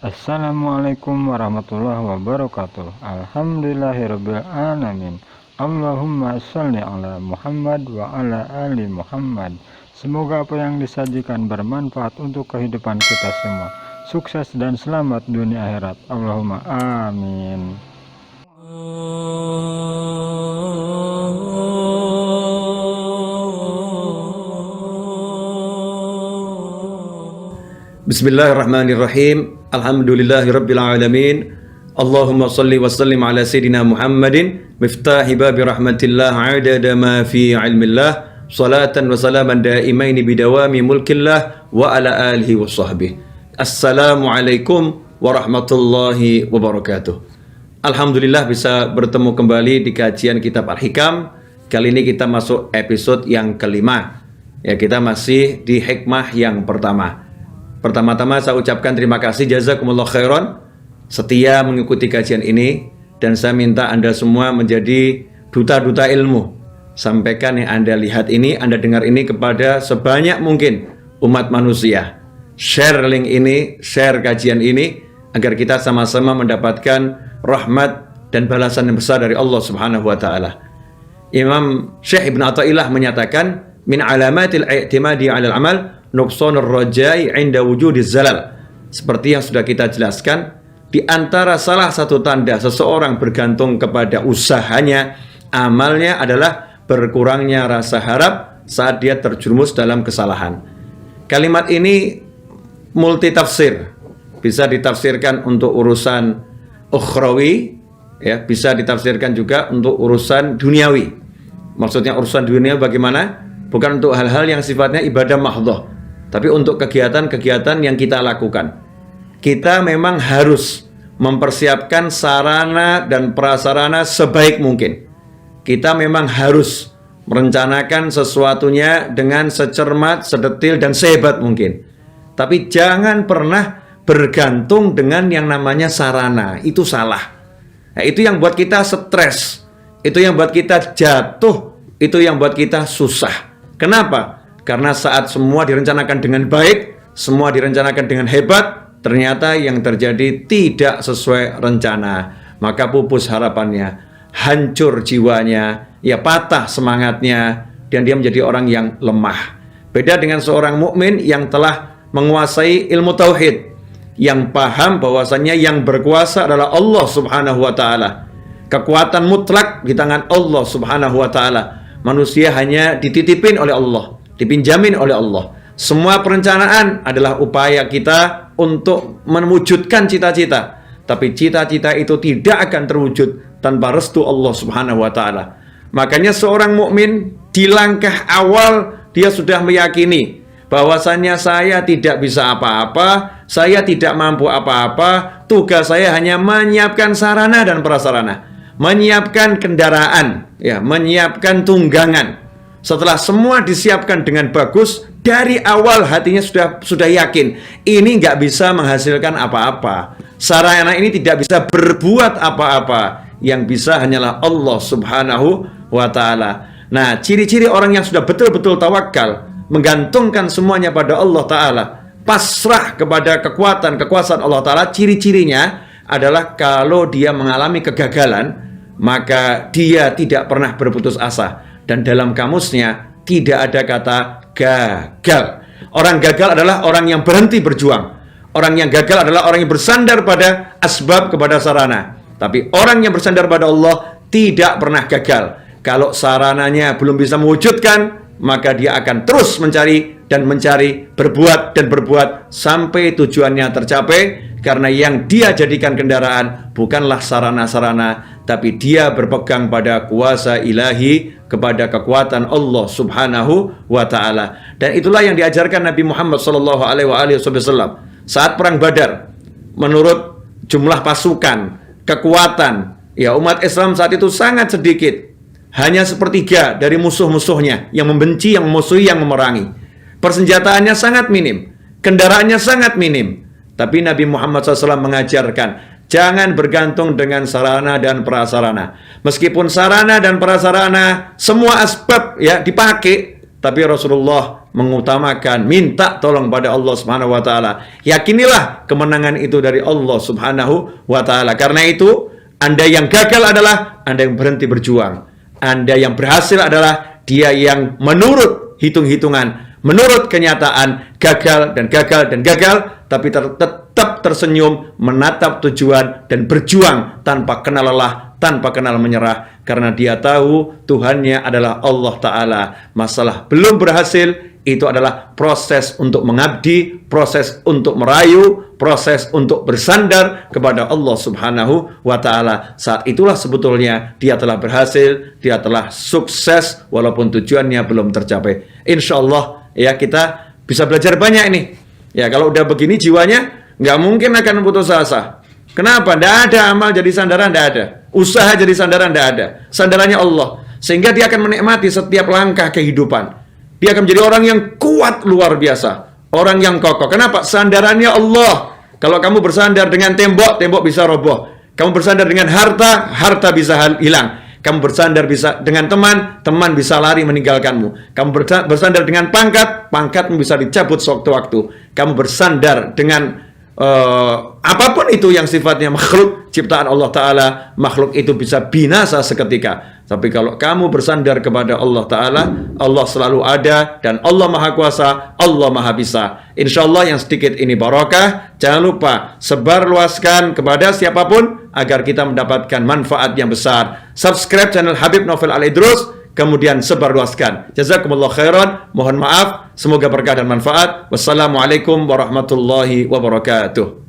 Assalamualaikum warahmatullahi wabarakatuh. Alhamdulillahirabbil alamin. Allahumma shalli ala Muhammad wa ala ali Muhammad. Semoga apa yang disajikan bermanfaat untuk kehidupan kita semua. Sukses dan selamat dunia akhirat. Allahumma amin. Bismillahirrahmanirrahim. Alhamdulillahirabbil alamin. Allahumma shalli wa sallim ala sayidina Muhammadin miftahi babi rahmatillah adada ma fi ilmillah salatan wa salaman daimaini bidawami mulkillah wa ala alihi wa sahbihi. Assalamualaikum warahmatullahi wabarakatuh. Alhamdulillah bisa bertemu kembali di kajian kitab Al-Hikam. Kali ini kita masuk episode yang kelima. Ya, kita masih di hikmah yang pertama. Pertama-tama saya ucapkan terima kasih, jazakumullah khairan, setia mengikuti kajian ini, dan saya minta Anda semua menjadi duta-duta ilmu. Sampaikan yang Anda lihat ini, Anda dengar ini kepada sebanyak mungkin umat manusia. Share link ini, share kajian ini, agar kita sama-sama mendapatkan rahmat dan balasan yang besar dari Allah Subhanahu wa Ta'ala. Imam Syekh Ibn Athaillah menyatakan, min alamatil i'timadi 'alal amal nuqsanur rajai 'inda wujudiz zalal. Seperti yang sudah kita jelaskan, di antara salah satu tanda seseorang bergantung kepada usahanya, amalnya adalah berkurangnya rasa harap saat dia terjerumus dalam kesalahan. Kalimat ini multi tafsir. Bisa ditafsirkan untuk urusan ukhrawi, ya, bisa ditafsirkan juga untuk urusan duniawi. Maksudnya urusan dunia bagaimana? Bukan untuk hal-hal yang sifatnya ibadah mahdhah, tapi untuk kegiatan-kegiatan yang kita lakukan. Kita memang harus mempersiapkan sarana dan prasarana sebaik mungkin. Kita memang harus merencanakan sesuatunya dengan secermat, sedetil, dan sehebat mungkin. Tapi jangan pernah bergantung dengan yang namanya sarana. Itu salah. Nah, itu yang buat kita stres. Itu yang buat kita jatuh. Itu yang buat kita susah. Kenapa? Karena saat semua direncanakan dengan baik, semua direncanakan dengan hebat, ternyata yang terjadi tidak sesuai rencana. Maka pupus harapannya, hancur jiwanya, ya patah semangatnya, dan dia menjadi orang yang lemah. Beda dengan seorang mukmin yang telah menguasai ilmu tauhid, yang paham bahwasannya yang berkuasa adalah Allah Subhanahu wa Ta'ala. Kekuatan mutlak di tangan Allah Subhanahu wa Ta'ala. Manusia hanya dititipin oleh Allah, dipinjamin oleh Allah. Semua perencanaan adalah upaya kita untuk mewujudkan cita-cita. Tapi cita-cita itu tidak akan terwujud tanpa restu Allah Subhanahu wa Ta'ala. Makanya seorang mukmin di langkah awal dia sudah meyakini bahwasannya saya tidak bisa apa-apa, saya tidak mampu apa-apa, tugas saya hanya menyiapkan sarana dan prasarana, menyiapkan kendaraan, ya, menyiapkan tunggangan. Setelah semua disiapkan dengan bagus, dari awal hatinya sudah yakin ini nggak bisa menghasilkan apa-apa. Sarana ini tidak bisa berbuat apa-apa. Yang bisa hanyalah Allah Subhanahu wa Ta'ala. Nah, ciri-ciri orang yang sudah betul-betul tawakal, menggantungkan semuanya pada Allah Ta'ala, pasrah kepada kekuasaan Allah Ta'ala, ciri-cirinya adalah kalau dia mengalami kegagalan, maka dia tidak pernah berputus asa. Dan dalam kamusnya tidak ada kata gagal. Orang gagal adalah orang yang berhenti berjuang. Orang yang gagal adalah orang yang bersandar pada asbab, kepada sarana. Tapi orang yang bersandar pada Allah tidak pernah gagal. Kalau sarananya belum bisa mewujudkan, maka dia akan terus mencari dan mencari, berbuat dan berbuat sampai tujuannya tercapai. Karena yang dia jadikan kendaraan bukanlah sarana-sarana, tapi dia berpegang pada kuasa ilahi, kepada kekuatan Allah Subhanahu wa Ta'ala. Dan itulah yang diajarkan Nabi Muhammad SAW saat perang Badar. Menurut jumlah pasukan, kekuatan, ya, umat Islam saat itu sangat sedikit. Hanya sepertiga dari musuh-musuhnya yang membenci, yang memusuhi, yang memerangi. Persenjataannya sangat minim, kendaraannya sangat minim. Tapi Nabi Muhammad SAW mengajarkan, jangan bergantung dengan sarana dan prasarana. Meskipun sarana dan prasarana, semua asbab, ya, dipakai, tapi Rasulullah mengutamakan minta tolong pada Allah Subhanahu wa taala. Yakinilah kemenangan itu dari Allah Subhanahu wa taala. Karena itu, Anda yang gagal adalah Anda yang berhenti berjuang. Anda yang berhasil adalah dia yang menurut hitung-hitungan, menurut kenyataan gagal dan gagal dan gagal, tapi tetap tersenyum, menatap tujuan dan berjuang tanpa kenal lelah, tanpa kenal menyerah, karena dia tahu Tuhannya adalah Allah Ta'ala. Masalah belum berhasil itu adalah proses untuk mengabdi, proses untuk merayu, proses untuk bersandar kepada Allah Subhanahu wa Ta'ala. Saat itulah sebetulnya dia telah berhasil, dia telah sukses walaupun tujuannya belum tercapai. Insya Allah ya, kita bisa belajar banyak ini. Ya, kalau udah begini jiwanya nggak mungkin akan putus asa. Kenapa? Tidak ada amal jadi sandaran, tidak ada. Usaha jadi sandaran, tidak ada. Sandarannya Allah. Sehingga dia akan menikmati setiap langkah kehidupan. Dia akan menjadi orang yang kuat luar biasa. Orang yang kokoh. Kenapa? Sandarannya Allah. Kalau kamu bersandar dengan tembok, tembok bisa roboh. Kamu bersandar dengan harta, harta bisa hilang. Kamu bersandar dengan teman, teman bisa lari meninggalkanmu. Kamu bersandar dengan pangkat, pangkatmu bisa dicabut sewaktu-waktu. Kamu bersandar dengan apapun itu yang sifatnya makhluk ciptaan Allah Ta'ala, makhluk itu bisa binasa seketika. Tapi kalau kamu bersandar kepada Allah Ta'ala, Allah selalu ada, dan Allah Maha Kuasa, Allah Maha Bisa. Insya Allah yang sedikit ini barokah. Jangan lupa sebarluaskan kepada siapapun agar kita mendapatkan manfaat yang besar. Subscribe channel Habib Novel Al-Idrus, kemudian sebarluaskan. Jazakumullah khairan. Mohon maaf, semoga berkah dan manfaat. Wassalamualaikum warahmatullahi wabarakatuh.